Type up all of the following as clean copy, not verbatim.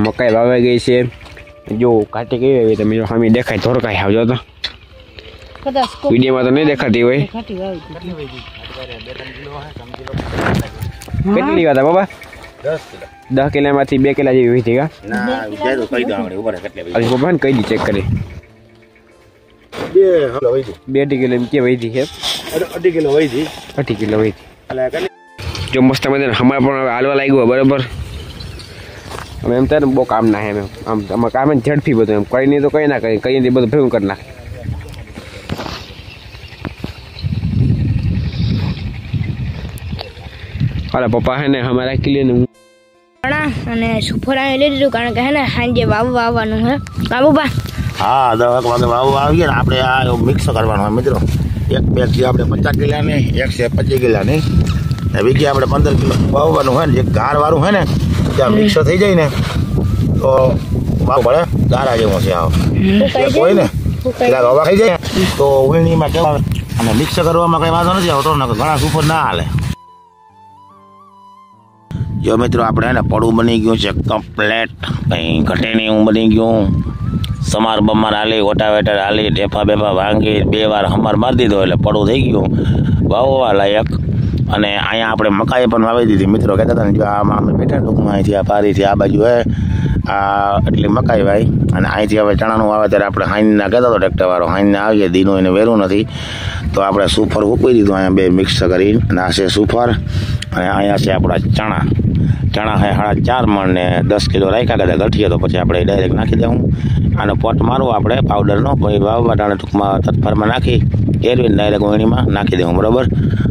મકાઈ વાવાઈ ગઈ છે જો કાટી ગઈ હોય તમે જો સામે દેખાય ધોરકાઈ આવજો તો વિડીયોમાં તો નહીં દેખાતી હોય કેટલી વાત બાબા 10 કિલોમાંથી 2 કિલો જેવી હોય છે બાબા કહી દી ચેક કરી 2 કિલો એમ કે વહી છે 2 કિલો વહી 2 કિલો વહી જો મસ્ત મજાને હમણાં પણ હાલવા લાગ્યું બરાબર અમે એમ થાય ને બહુ કામ ના એમ આમ અમારે કામ ઝડપી બધું એમ કઈ નહીં તો કઈ ના કઈ નહીં બધું ભેગું કરી નાખે હાલે પપ્પા હે ને અમે રાખી લે ને અને સુફરા લઈ લીધું કારણ કે હે ને સાંજે વાવવાનું હે બાબુબા હા 10 વાગે વાવ આવીએ ને આપણે આ મિક્સ કરવાનું હોય મિત્રો એક બેગ છે આપણે 50 કિલોની એક છે 25 કિલોની વીઘે આપણે 15 કિલો વાવવાનું હોય ને જે ઘાર વાળું હોય ને ત્યાં મિક્સ થઈ જાય ને તો વાવ પડે ગારા જેવું છે આવ કોઈ ને પેલા રવા ખાઈ જાય તો વીણીમાં કેવા અને મિક્સ કરવામાં કઈ વાંધો નથી આવતો ને ઘણા સુપર ના હાલે જો મિત્રો આપણે ને પડું બની ગયું છે કમ્પ્લેટ કંઈ ઘટે નહીં એવું બની ગયું સમાર બમાર હાલી ઓટાવેટર હાલી ઢેફા બેફા ભાંગી 2 વાર હમાર મારી દીધો એટલે પડું થઈ ગયું વાવવા લાયક અને અહીંયા આપણે મકાઈ પણ વાવી દીધી મિત્રો કહેતા હતા ને જો આમાં અમે બેઠા ટૂંકમાં અહીંથી આ પારીથી આ બાજુ હે આ એટલી મકાઈ વાવી અને અહીંથી હવે ચણાનું વાવેતર આપણે હાઈનના કહેતા હતો ટ્રેક્ટરવાળો હાઈનને આવીએ દીનું એને વેરું નથી તો આપણે સુફર મૂકી દીધું અહીંયા 2 મિક્સ કરીને અને આ છે સુફર અને અહીંયા છે આપણા ચણા હે 4.5 મણ ને 10 કિલો રાખ્યા કદાચ ગઠીએ તો પછી આપણે ડાયરેક્ટ નાખી દઉં આનો પોટ મારવો આપણે પાવડરનો પછી વાવવા ટાણે ટૂંકમાં તત્પરમાં નાખી એરવીને ડાયરેક્ટ વીણીમાં નાખી દઉં બરાબર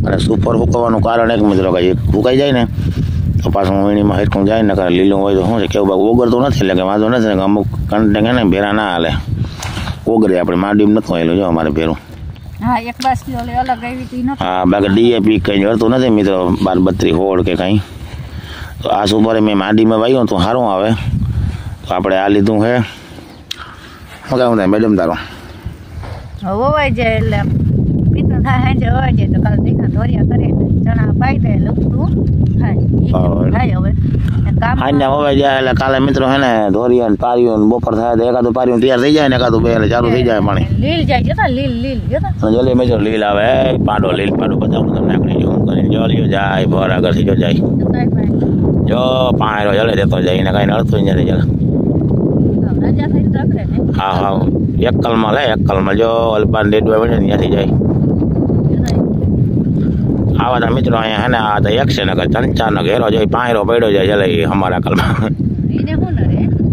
અને સુપર ફૂંકવાનું કારણ એક મિત્રો કે ફૂંકાઈ જાય ને તો પાછું વીણીમાં હેરખું જાય ને કારણ લીલું હોય તો શું છે કેવું ઓગળતું નથી એટલે કે વાંધો નથી ને અમુક કન્ટેક ને ભેરા ના હાલે ઓગળે આપણે માંડીમ નથી હોયેલું જો અમારે ભેરું હા બાકી ડીએપી કંઈ જળતું નથી મિત્રો 12 32 હોળ કે કંઈ તો આ સુપરે મેં માંડીમાં વાવ્યું તો સારું આવે તો આપણે આ લીધું છે શું કહેવું થાય મેડમ તારું હોવાય જાય એટલે પીતું થાય હાંજે હોવાય જાય તો કાલ દીકરા ધોરિયા કરે ચણા પાઈ દે લખતું થાય હવે હાંજે હોવાય જાય એટલે કાલે મિત્રો હે ને ધોરિયા ને પાર્યું બપોર થાય તો એકાદું પાર્યું તૈયાર થઈ જાય ને એકાદું બે એટલે ચાલુ થઈ જાય પાણી લીલ જાય જતા લીલ જતા જલ્દી મેં લીલ આવે પાડો બધા હું તમને આકડી હું કરીને જોલ્યો જાય ભર આગળથી જો જાય જો પાણી જલે દેતો જાય ને કઈ નડતું નથી જલે હા એક કલમાં જો અલ્પાન ડેડવા મળે ને ત્યાંથી જાય આવા તા મિત્રો અહીંયા હે ને આ તો 1 છે ને 3-4 નો ઘેરો જોઈ પાંયરો પડ્યો જાય જલે અમારા કલમાં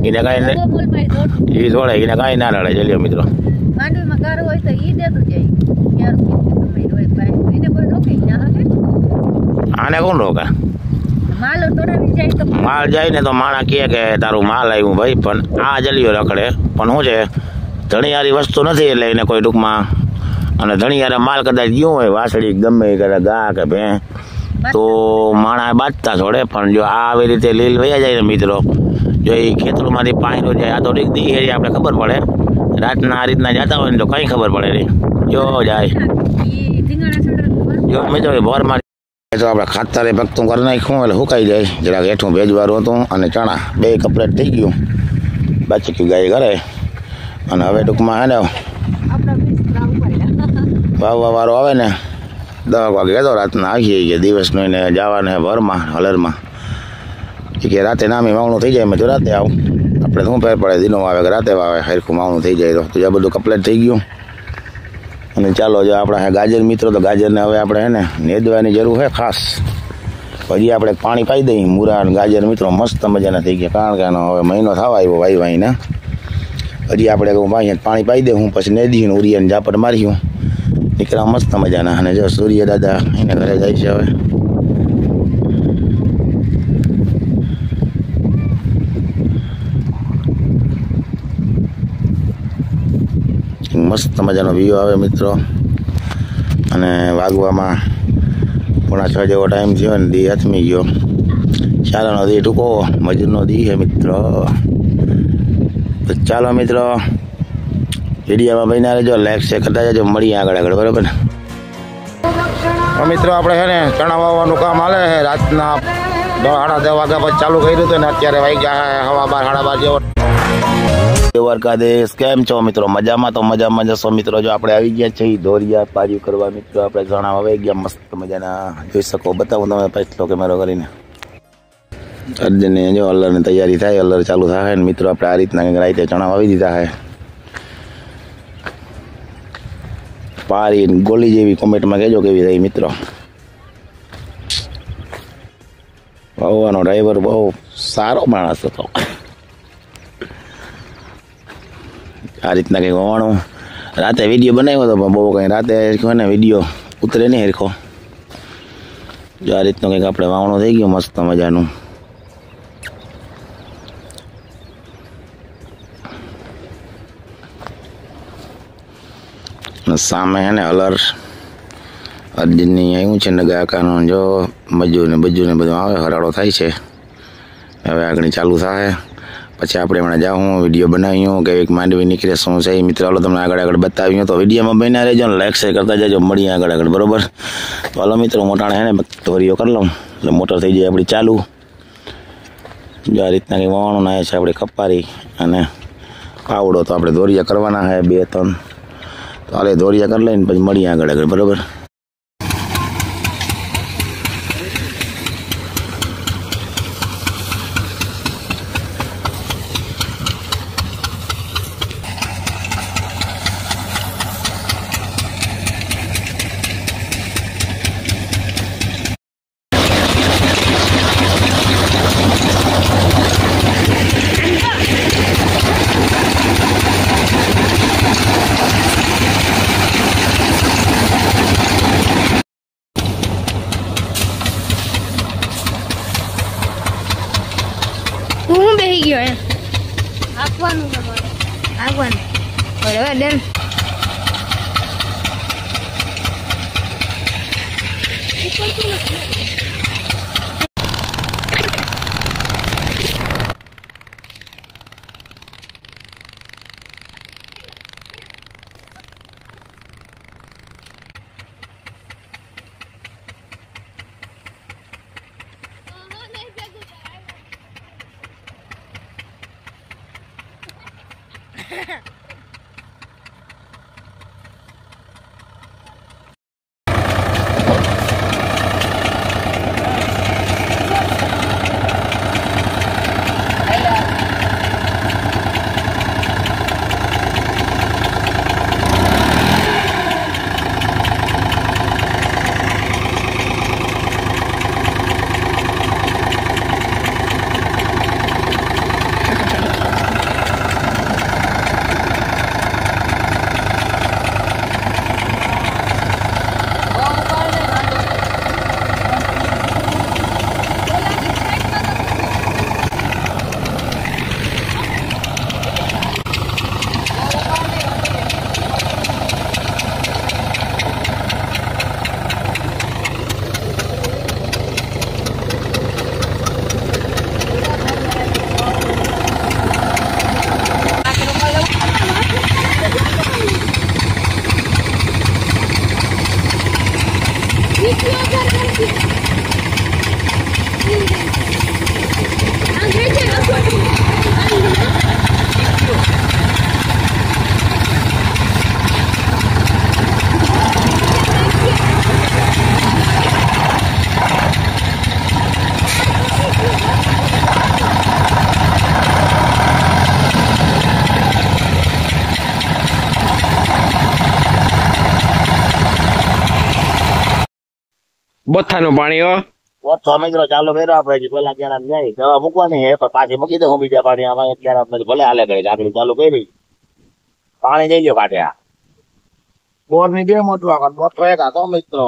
એને કઈ એ જોડે એને કઈ ના લડે જલ્યો મિત્રો આને કોણ રોકે માલ જાય ને તો માણા કે તારું માલ આવ્યું ભાઈ પણ આ જલિયો રખડે પણ શું છે ધણીયારી વસ્તુ નથી એટલે એને કોઈ ટૂંકમાં અને ધણીયારે માલ કદાચ ગયો હોય વાસળી ગમે કરે ગા કે ભે તો માણા બાજતા છોડે પણ જો આ આવી રીતે લીલ વયા જાય ને મિત્રો જો એ ખેતરોમાંથી પાણી જાય આ તો દી એરિયા આપણે ખબર પડે રાતના આ રીતના જતા હોય ને તો કંઈ ખબર પડે નહીં જો જાય જો મિત્રો ભર મારી તો આપણે ખાતરે ભક્તું કરી નાખ્યું એટલે સુકાઈ જાય જરાક હેઠું ભેજવાળું હતું અને ચણા બે કમ્પ્લીટ થઈ ગયું બાકી ગાય ઘરે અને હવે ટૂંકમાં હે ને વાવવા વાળો આવે ને 10 વાગે તો રાતના આવીએ કે દિવસનું એને જવાનું હે ભરમાં હલરમાં કે રાતે નામી વાવણું થઈ જાય મેં તો રાતે આવું આપણે શું ફેર પડે દિનો આવે કે રાતે વાવે હરખું વાવણું થઈ જાય તો આ બધું કમ્પ્લીટ થઈ ગયું અને ચાલો જો આપણા ગાજર મિત્રો તો ગાજરને હવે આપણે હે ને નેદવાની જરૂર છે ખાસ પછી આપણે પાણી પાઈ દઈએ મૂરા અને ગાજર મિત્રો મસ્ત મજાના થઈ ગયા કારણ કે આનો હવે મહિનો થવા આવ્યો વાઈને હજી આપણે પાણી પાઈ દે હું પછી નેદીને ઉરિયાને ઝાપટ માર્યું નીકળ્યા મસ્ત મજાના અને જો સૂર્ય દાદા એને ઘરે જાય છે હવે મસ્ત મજાનો વ્યૂ આવે મિત્રો અને વાગવામાં 5:30 જેવો ટાઈમ થયો ને દી હાથમી ગયો ચાલોનો દી ટૂંકો મજૂરનો દી છે મિત્રો તો ચાલો મિત્રો વિડીયોમાં બન્યા રહેજો લાઈક શેર કરતા જજો મળીએ આગળ બરાબર ને મિત્રો આપણે છે ને ચણા વાવવાનું કામ હાલે છે રાતના 10:30 વાગ્યા પછી ચાલુ કર્યું હતું ને અત્યારે વાગ્યા 12:30 જેવો દ્વારકાધીશ કેમ છો મિત્રો મજામાં તો મજામાં જશો મિત્રો જો આપણે આવી ગયા છીએ ધોરિયા પાર્યું કરવા મિત્રો આપણે ચણા વાવી ગયા મસ્ત મજાના જોઈ શકો બતાવું તમે પાછલો કેમેરો કરીને અર્જુનને જો અલ્લરની તૈયારી થાય અલ્લર ચાલુ થાય ને મિત્રો આપણે આ રીતના કંઈક રાતે ચણા વાવી દીધા છે પારી ગોલી જેવી કોમેન્ટમાં કહેજો કેવી થઈ મિત્રો વાવવાનો ડ્રાઈવર બહુ સારો માણસ હતો આ રીતના કંઈક વાવવાનું રાતે વિડીયો બનાવ્યો હતો પણ બહુ કંઈ રાતે ને વિડીયો ઉતરે નહીં હરખો જો આ રીતનું કંઈક આપણે વાવણું થઈ ગયું મસ્ત મજાનું સામે હે ને અલર અર્જુનની આવ્યું છે નગાકાનું જો મજૂરને બધું આવે હરાડો થાય છે હવે આગળ ચાલુ થાય પછી આપણે હમણાં જાઉં વિડીયો બનાવ્યું કે એક માંડવી નીકળે શું છે મિત્રો હાલો તમને આગળ બતાવ્યું તો વિડીયોમાં બન્યા રહેજો ને લાઈક શેર કરતા જજો મળીએ આગળ બરોબર તો હાલો મિત્રો મોટાણે હે ને ધોરીઓ કરી લઉં એટલે મોટર થઈ જાય આપણી ચાલુ જો આ રીતના કંઈ વાવણું ના છે આપણે ખપારી અને પાવડો તો આપણે ધોરિયા કરવાના છે 2-3 તો હાલે ધોરિયા કરી લઈને પછી મળીએ આગળ બરોબર હું બેહી ગયો એમ આપવાનું તમારે આપવાનું બરાબર ડન બોથાનું પાણી હો ઓછો મિત્રો ચાલુ કર્યો આપણે પેલા ક્યારે જાય દવા મૂકવાની હે પણ પાછી મૂકી દઉં બીજા પાણી આમાં અત્યારે આપણે ભલે હાલે ગઈ આકડી ચાલુ કરી પાણી જઈ ગયો કાઢે બોર ની બે મોટું આગળ મોટો એક હતો મિત્રો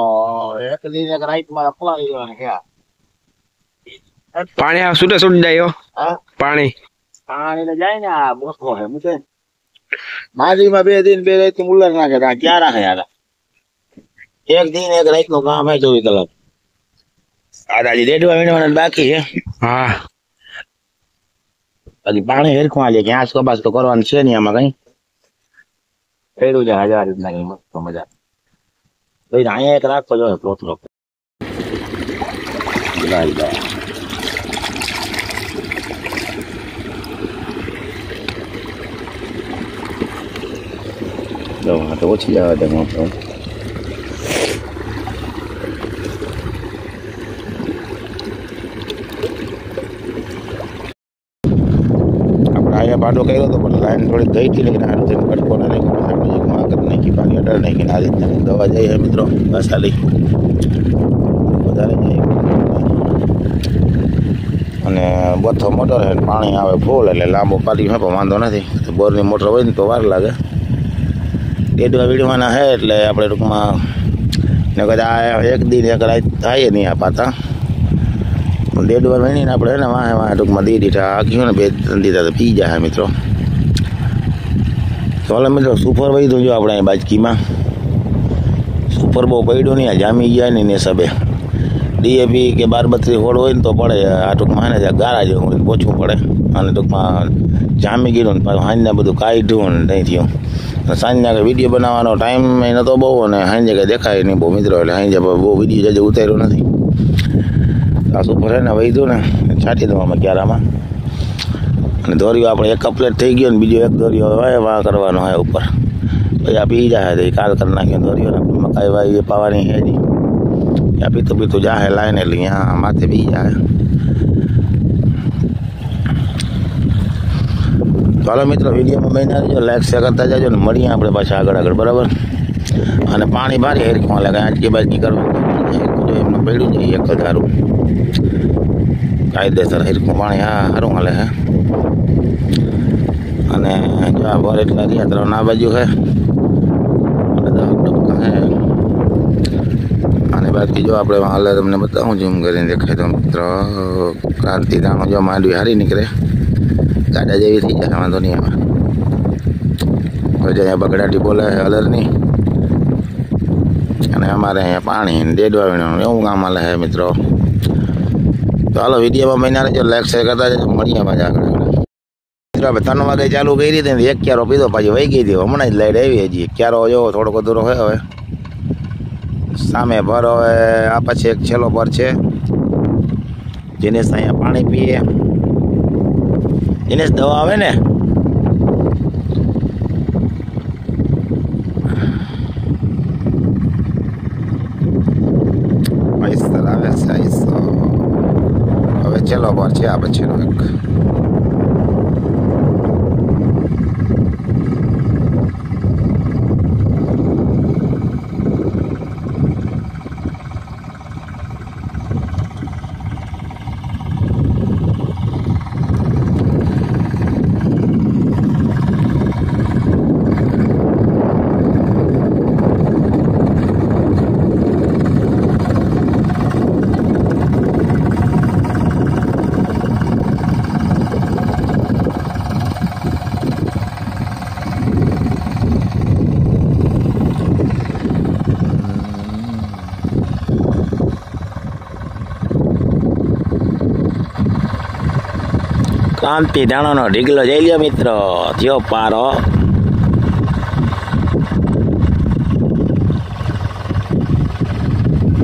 એક દિન એક રાઈટ માં પલાળી દેવાનું છે પાણી આ છૂટે છૂટ જાય હો હા પાણી પાણી ને જાય ને આ મોટો હે મૂકે માજીમાં 2 દિન 2 રાત મુલ્લર નાખે ક્યાં રાખે યાર એક દિન એક રાત નું કામ હે 24 કલાક આદાજી દેડવા વીણવાના બાકી છે હા હજી પાણી હેરખું આજે કે આસ કબાસ તો કરવાનું છે નહીં આમાં કઈ ફેરું છે 1000 રીતના કઈ મસ્ત મજા ભાઈ અહીંયા એક રાખો જો પ્લોટલો તો ઓછી જવા દે મોટો પાડો કર્યો હતો પણ લાઈન થોડી ગઈ હતી લેकिन આ રીતે કટકો ના નહીં આપણે માગત નહીં પાણી અડર નહીં આ રીતના દવા જઈએ મિત્રો બસ ખાલી વધારે જાય અને બોથો મોટર છે પાણી આવે ફૂલ એટલે લાંબો પાડી હોય પણ વાંધો નથી બોરની મોટર હોય ને તો વાર લાગે ડેડવા વીડવાના છે એટલે આપણે ટૂંકમાં ને કદાચ એક દિન એક રાત થાય નહીં આ પાતા ડેડવા વીણીને આપણે ને વાહે ટૂંકમાં દીઠા આખ્યું ને 2-3 દીધા તો પી જાય મિત્રો ચાલો મિત્રો સુપર વહી જો આપણે બાજકીમાં સુપર બહુ પડ્યું નહીં જામી ગયા ને હિસાબે ડીએપી કે 12-32 હોળ હોય ને તો પડે આ ટૂંકમાં ને ગારા જેવું ઓછું પડે અને ટૂંકમાં જામી ગયું ને પાછું સાંજના બધું કાઢ્યું ને નહીં થયું સાંજના વિડીયો બનાવવાનો ટાઈમ નહોતો બહુ અને સાંજે કંઈ દેખાય નહીં બહુ મિત્રો એટલે સાંજે બહુ વિડીયો જજે ઉતાર્યો નથી આ સુપર છે ને વહીધું ને છાંટી દેવામાં ક્યારામાં અને દોરીઓ આપણે એક કપલેટ થઈ ગયો ને બીજો એક દોરીઓ હોય વાહ કરવાનો હોય ઉપર પછી આ પી જાય તો કાલ કરી નાખ્યો દોરીઓ મકાઈ વાઈ પાવાની હે નહીં ત્યાં પીતું પીતું જાય લાઈને એટલે અહીંયા માથે પી જાય ચાલો મિત્રો વિડીયોમાં બન્યા રહેજો લાઈક શેર કરતા જાજો ને મળીએ આપણે પાછા આગળ બરાબર અને પાણી ભારે હેરખું લાગે આજકી બાજકી કરવાનું એમને પડ્યું છે એક ધારું કાયદેસર હેરખું પાણી હા સારું હાલે હે અને જો આ ભર એટલા રહ્યા 3 આ બાજુ હે અને 10 ટપકા હે અને બાકી જો આપણે હાલે તમને બતાવું ઝૂમ કરીને દેખાય તો મિત્રો ક્રાંતિ દાણો જો માંડવી હારી નીકળે ગાડા જેવી થઈ જાય વાંધો નહીં આમાં તો જે અહીંયા બગડાટી બોલે હલરની અને અમારે અહીંયા પાણી ડેડવા વીણવાનું એવું કામ હાલે છે મિત્રો ચાલો વિડીયોમાં બન્યા રહેજો લાઈક શેર કરતા જજો મળીએ પાછા આગળ મિત્રો આપણે 3 વાગે ચાલુ કરી હતી એક ક્યારો પીધો પાછી વહી ગઈ હતી હમણાં જ લાઈટ આવી હજી ક્યારો જો થોડોક અધૂરો હોય હવે સામે ભર હવે આ પછી એક છેલ્લો ભર છે દિનેશ અહીંયા પાણી પીએ દિનેશ દવા આવે ને આવે હવે છેલ્લો ભર છે આ પછીનો એક ક્રાંતિ દાણાનો ઢીગલો જઈ લ્યો મિત્રો થયો પારો